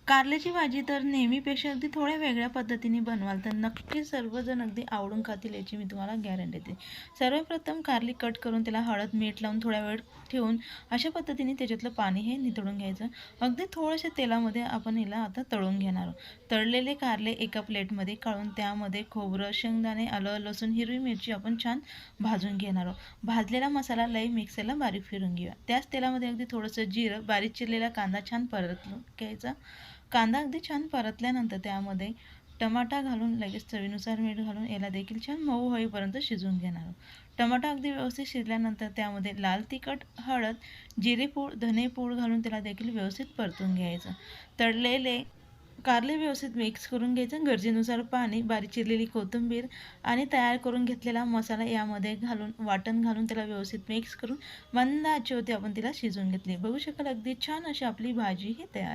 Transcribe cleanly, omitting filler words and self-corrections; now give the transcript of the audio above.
कारल्याची भाजी तर नेहमीपेक्षा अगदी थोड्या वेगळ्या पद्धतीने बनवाल तर नक्कीच सर्वजण अगदी आवडून खातील याची मी तुम्हाला गॅरंटी देते. सर्वप्रथम कारली कट करून त्याला हळद, मीठ लावून थोडा वेळ ठेवून अशा पद्धतीने त्याच्यातलं पाणी हे निथळून घ्यायचं. अगदी थोड्याशा तेलामध्ये आपण याला आता तळून घेणार आहोत. तळलेले कारले एका प्लेटमध्ये काढून त्यामध्ये खोबरं, शेंगदाणे, आलं, लसूण, हिरवी मिरची आपण छान भाजून घेणार आहोत. भाजलेला मसाला लई मिक्सरला बारीक फिरून घेऊया. त्याच तेलामध्ये अगदी थोडंसं जिरं, बारीक चिरलेला कांदा छान परतून घ्यायचा. कांदा अगदी छान परतल्यानंतर त्यामध्ये टमाटा घालून लगेच चवीनुसार मीठ घालून याला देखील छान मऊ होईपर्यंत शिजवून घेणार आहोत. टमाटा अगदी व्यवस्थित शिजल्यानंतर त्यामध्ये लाल तिखट, हळद, जिरेपूड, धनेपूड घालून त्याला देखील व्यवस्थित परतून घ्यायचं. तळलेले कारले व्यवस्थित मिक्स करून घ्यायचं. गरजेनुसार पाणी, बारीक चिरलेली कोथिंबीर आणि तयार करून घेतलेला मसाला यामध्ये घालून वाटण घालून त्याला व्यवस्थित मिक्स करून मंद आचेवरती आपण तिला शिजवून घेतली. बघू शकाल अगदी छान अशी आपली भाजी ही तयार.